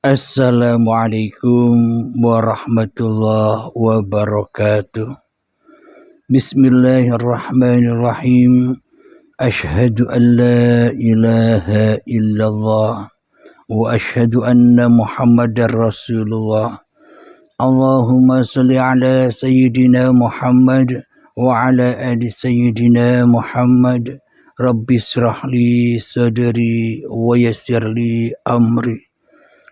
Assalamualaikum warahmatullahi wabarakatuh. Bismillahirrahmanirrahim. Ashhadu an la ilaha illallah wa ashhadu anna Muhammadar Rasulullah. Allahumma salli ala sayyidina Muhammad wa ala ali sayyidina Muhammad. Rabbi israh li sadri wa yassir li amri.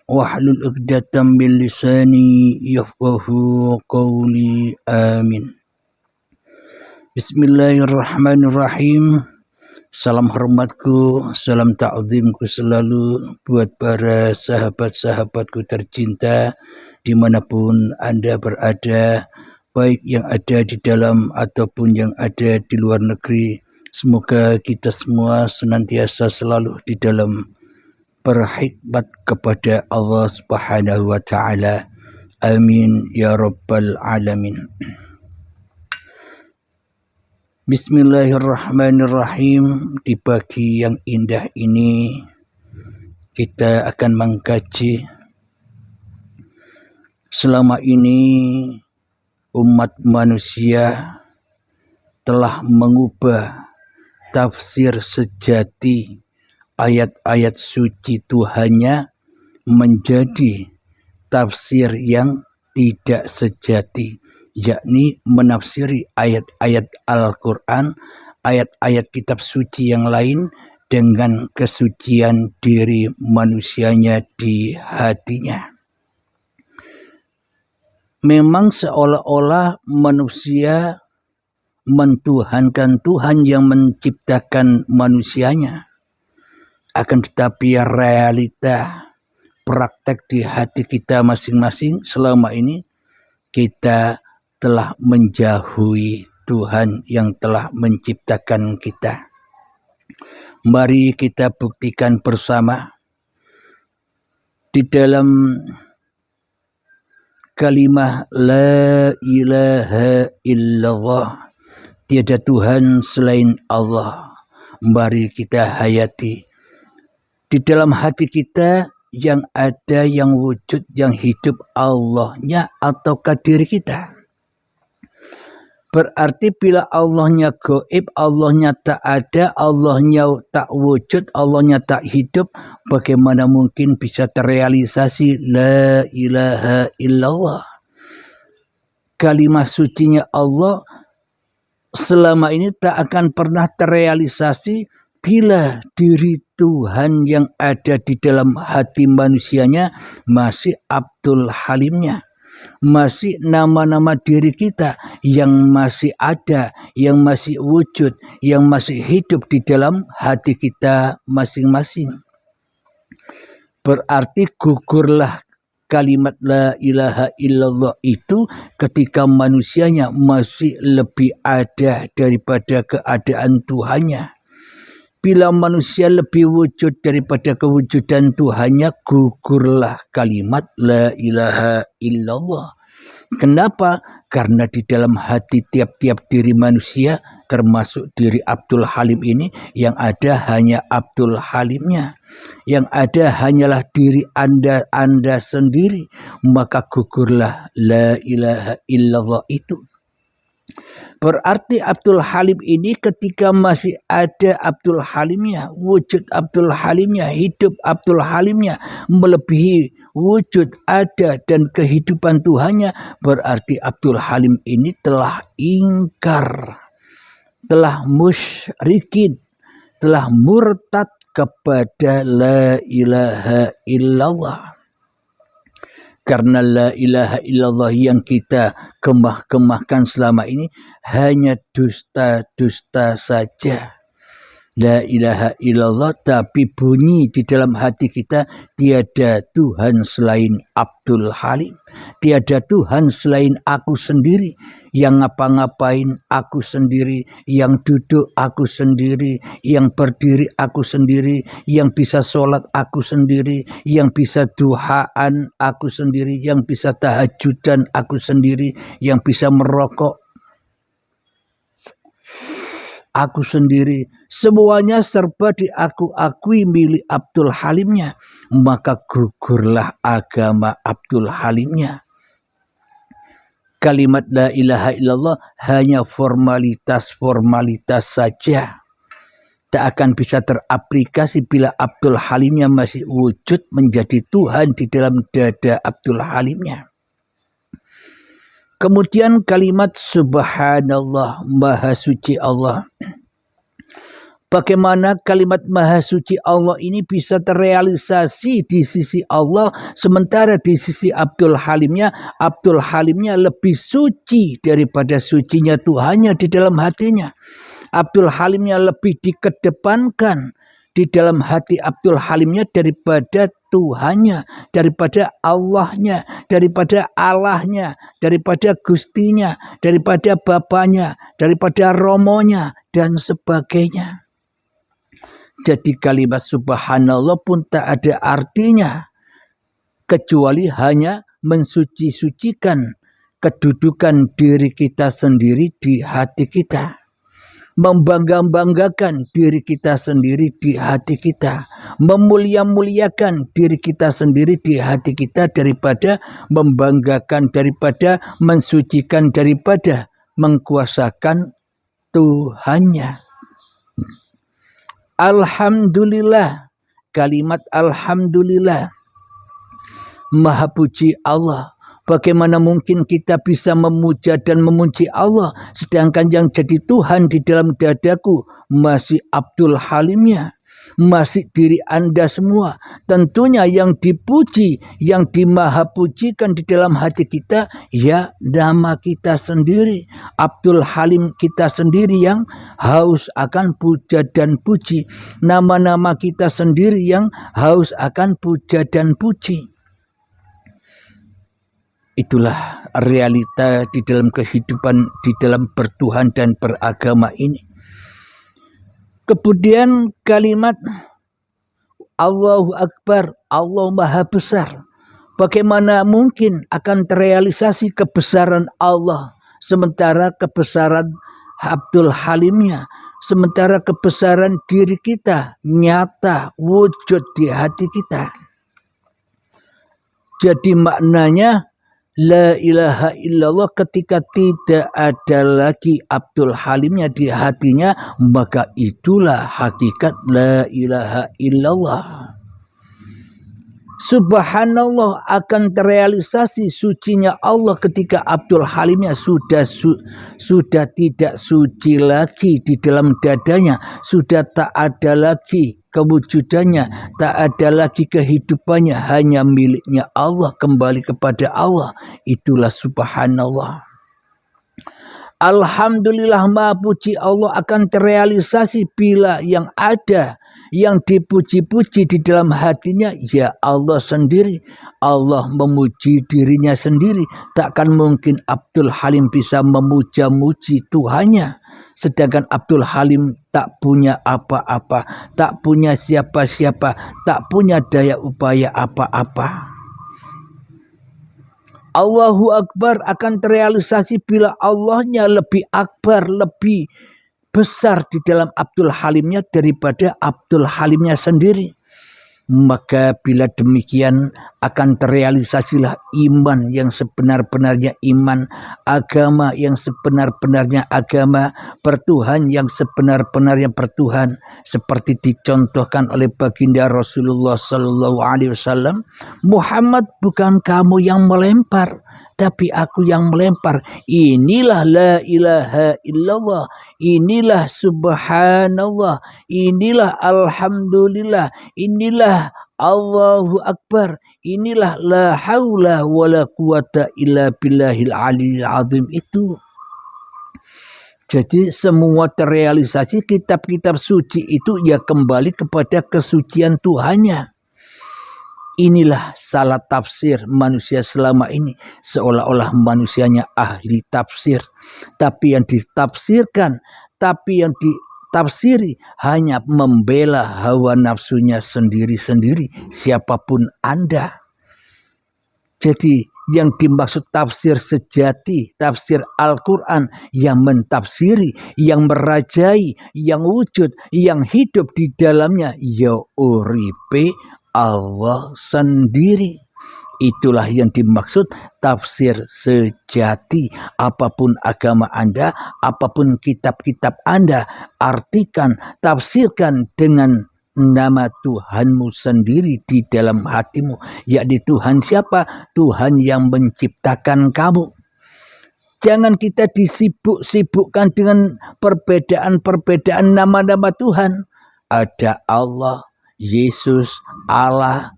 Wahlul 'uqdatam min lisani yafqahu qawli. Amin. Bismillahirrahmanirrahim. Salam hormatku, salam ta'zimku selalu buat para sahabat-sahabatku tercinta dimanapun Anda berada, baik yang ada di dalam ataupun yang ada di luar negeri. Semoga kita semua senantiasa selalu di dalam berkhidmat kepada Allah Subhanahu wa taala. Amin ya rabbal alamin. Bismillahirrahmanirrahim. Di pagi yang indah ini kita akan mengkaji selama ini umat manusia telah mengubah tafsir sejati ayat-ayat suci Tuhannya menjadi tafsir yang tidak sejati, yakni menafsiri ayat-ayat Al-Quran, ayat-ayat kitab suci yang lain dengan kesucian diri manusianya di hatinya. Memang seolah-olah manusia mentuhankan Tuhan yang menciptakan manusianya. Akan tetapi realita praktek di hati kita masing-masing selama ini kita telah menjauhi Tuhan yang telah menciptakan kita. Mari kita buktikan bersama di dalam kalimah la ilaha illallah, tiada Tuhan selain Allah. Mari kita hayati di dalam hati kita yang ada, yang wujud, yang hidup Allahnya ataukah diri kita. Berarti bila Allahnya gaib, Allahnya tak ada, Allahnya tak wujud, Allahnya tak hidup, bagaimana mungkin bisa terrealisasi la ilaha illallah. Kalimah sucinya Allah selama ini tak akan pernah terrealisasi bila diri Tuhan yang ada di dalam hati manusianya masih Abdul Halimnya, masih nama-nama diri kita yang masih ada, yang masih wujud, yang masih hidup di dalam hati kita masing-masing. Berarti gugurlah kalimat la ilaha illallah itu ketika manusianya masih lebih ada daripada keadaan Tuhannya. Bila manusia lebih wujud daripada kewujudan Tuhannya, gugurlah kalimat la ilaha illallah. Kenapa? Karena di dalam hati tiap-tiap diri manusia, termasuk diri Abdul Halim ini, yang ada hanya Abdul Halimnya. Yang ada hanyalah diri Anda sendiri. Maka gugurlah la ilaha illallah itu. Berarti Abdul Halim ini ketika masih ada Abdul Halimnya, wujud Abdul Halimnya, hidup Abdul Halimnya, melebihi wujud ada dan kehidupan Tuhannya, berarti Abdul Halim ini telah ingkar, telah musyrikin, telah murtad kepada la ilaha illallah. Karena la ilaha illallah yang kita kemah-kemahkan selama ini hanya dusta-dusta saja. La ilaha illallah tapi bunyi di dalam hati kita tiada Tuhan selain Abdul Halim. Tiada Tuhan selain aku sendiri. Yang ngapa-ngapain aku sendiri. Yang duduk aku sendiri. Yang berdiri aku sendiri. Yang bisa sholat aku sendiri. Yang bisa duhaan aku sendiri. Yang bisa tahajudan aku sendiri. Yang bisa merokok aku sendiri, semuanya serba diakui milik Abdul Halimnya, maka gugurlah agama Abdul Halimnya. Kalimat la ilaha illallah hanya formalitas saja. Tak akan bisa teraplikasi bila Abdul Halimnya masih wujud menjadi Tuhan di dalam dada Abdul Halimnya. Kemudian kalimat subhanallah, maha suci Allah. Bagaimana kalimat maha suci Allah ini bisa terrealisasi di sisi Allah, sementara di sisi Abdul Halimnya lebih suci daripada sucinya Tuhannya di dalam hatinya. Abdul Halimnya lebih dikedepankan di dalam hati Abdul Halimnya daripada Tuhannya, daripada Allahnya, daripada Allahnya, daripada Gustinya, daripada Bapaknya, daripada Romonya, dan sebagainya. Jadi kalimat subhanallah pun tak ada artinya, kecuali hanya mensuci-sucikan kedudukan diri kita sendiri di hati kita. Membangga-banggakan diri kita sendiri di hati kita, memulia-muliakan diri kita sendiri di hati kita daripada membanggakan, daripada mensucikan, daripada mengkuasakan Tuhannya. Alhamdulillah, kalimat alhamdulillah, maha puji Allah. Bagaimana mungkin kita bisa memuja dan memuji Allah sedangkan yang jadi Tuhan di dalam dadaku masih Abdul Halimnya, masih diri Anda semua. Tentunya yang dipuji, yang dimahapujikan di dalam hati kita ya nama kita sendiri, Abdul Halim kita sendiri yang haus akan puja dan puji, nama-nama kita sendiri yang haus akan puja dan puji. Itulah realita di dalam kehidupan, di dalam bertuhan dan beragama ini. Kemudian kalimat Allahu Akbar, Allah Maha Besar. Bagaimana mungkin akan terrealisasi kebesaran Allah sementara kebesaran Abdul Halimnya, sementara kebesaran diri kita nyata wujud di hati kita. Jadi maknanya la ilaha illallah ketika tidak ada lagi Abdul Halimnya di hatinya, maka itulah hakikat la ilaha illallah. Subhanallah akan terrealisasi sucinya Allah ketika Abdul Halimnya sudah tidak suci lagi di dalam dadanya, sudah tak ada lagi kewujudannya, tak ada lagi kehidupannya, hanya miliknya Allah, kembali kepada Allah. Itulah subhanallah. Alhamdulillah, maha puji Allah akan terrealisasi bila yang ada, yang dipuji-puji di dalam hatinya ya Allah sendiri. Allah memuji dirinya sendiri. Takkan mungkin Abdul Halim bisa memuja-muji Tuhannya, sedangkan Abdul Halim tak punya apa-apa, tak punya siapa-siapa, tak punya daya upaya apa-apa. Allahu Akbar akan terrealisasi bila Allahnya lebih akbar, lebih besar di dalam Abdul Halimnya daripada Abdul Halimnya sendiri. Maka bila demikian akan terrealisasilah iman yang sebenar-benarnya iman, agama yang sebenar-benarnya agama, pertuhan yang sebenar-benarnya pertuhan, seperti dicontohkan oleh baginda Rasulullah Sallallahu Alaihi Wasallam. Muhammad, bukan kamu yang melempar, tapi aku yang melempar. Inilah la ilaha illallah, inilah subhanallah, inilah alhamdulillah, inilah Allahu Akbar, inilah la haula wala quwata illa billahil aliyil azim itu. Jadi semua terrealisasi, kitab-kitab suci itu ya kembali kepada kesucian Tuhannya. Inilah salah tafsir manusia selama ini, seolah-olah manusianya ahli tafsir, tapi yang ditafsirkan, tapi yang ditafsiri hanya membela hawa nafsunya sendiri-sendiri, siapapun Anda. Jadi Yang dimaksud tafsir sejati, tafsir Al-Quran yang mentafsiri, yang merajai, yang wujud, yang hidup di dalamnya, ya uripe Allah sendiri. Itulah yang dimaksud tafsir sejati. Apapun agama Anda, apapun kitab-kitab Anda, artikan, tafsirkan dengan nama Tuhanmu sendiri di dalam hatimu, yakni Tuhan siapa? Tuhan yang menciptakan kamu. Jangan kita disibuk-sibukkan dengan perbedaan-perbedaan nama-nama Tuhan. Ada Allah, Yesus, Allah,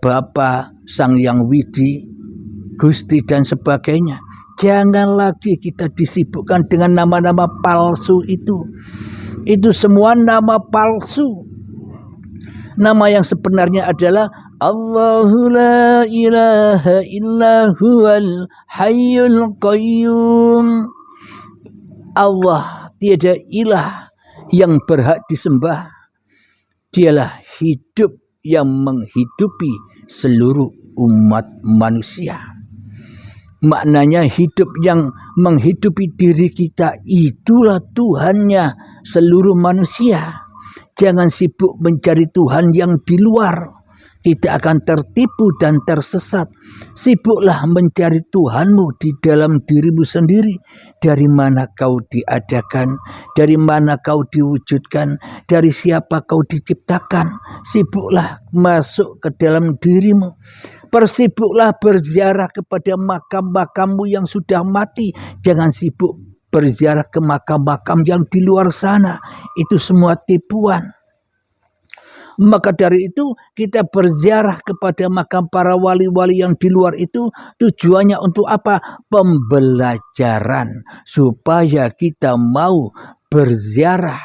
Bapa, Sang Yang Widi, Gusti dan sebagainya. Jangan lagi kita disibukkan dengan nama-nama palsu itu. Itu semua nama palsu. Nama yang sebenarnya adalah Allahu la ilaha illa huwal hayyul qayyum. Allah tiada ilah yang berhak disembah. Dialah hidup yang menghidupi seluruh umat manusia. Maknanya hidup yang menghidupi diri kita, itulah Tuhannya seluruh manusia. Jangan sibuk mencari Tuhan yang di luar. Kita akan tertipu dan tersesat. Sibuklah mencari Tuhanmu di dalam dirimu sendiri. Dari mana kau diadakan, dari mana kau diwujudkan, dari siapa kau diciptakan. Sibuklah masuk ke dalam dirimu. Persibuklah berziarah kepada makam-makammu yang sudah mati. Jangan sibuk berziarah ke makam-makam yang di luar sana. Itu semua tipuan. Maka dari itu kita berziarah kepada makam para wali-wali yang di luar itu tujuannya untuk apa? Pembelajaran. Supaya kita mau berziarah,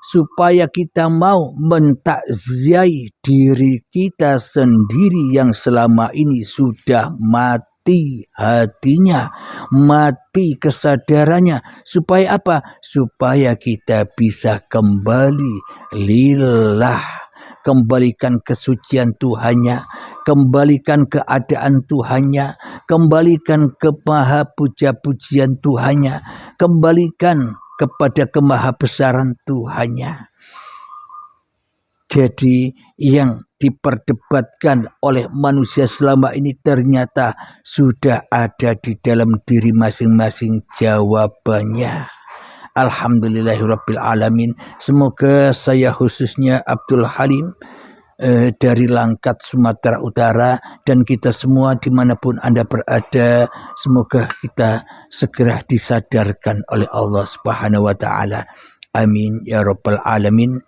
supaya kita mau mentakziai diri kita sendiri yang selama ini sudah mati hatinya, mati kesadarannya. Supaya apa? Supaya kita bisa kembali lillah, kembalikan kesucian Tuhannya, kembalikan keadaan Tuhannya, kembalikan ke maha puja-pujian Tuhannya, kembalikan kepada kemahabesaran Tuhannya. Jadi yang diperdebatkan oleh manusia selama ini ternyata sudah ada di dalam diri masing-masing jawabannya. Alhamdulillahirabbil alamin. Semoga saya khususnya Abdul Halim dari Langkat Sumatera Utara dan kita semua dimanapun Anda berada, semoga kita segera disadarkan oleh Allah Subhanahu wa Ta'ala. Amin ya rabbal alamin.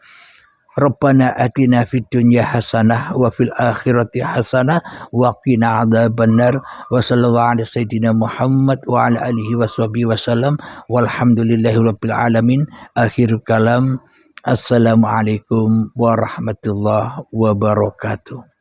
Rabbana atina fid dunya hasanah wa fil akhirati hasanah wa qina adzabannar. Wa sallallahu ala sayyidina Muhammad wa ala alihi washabihi wasallam walhamdulillahi rabbil alamin. Akhir kalam. Assalamualaikum warahmatullahi wabarakatuh.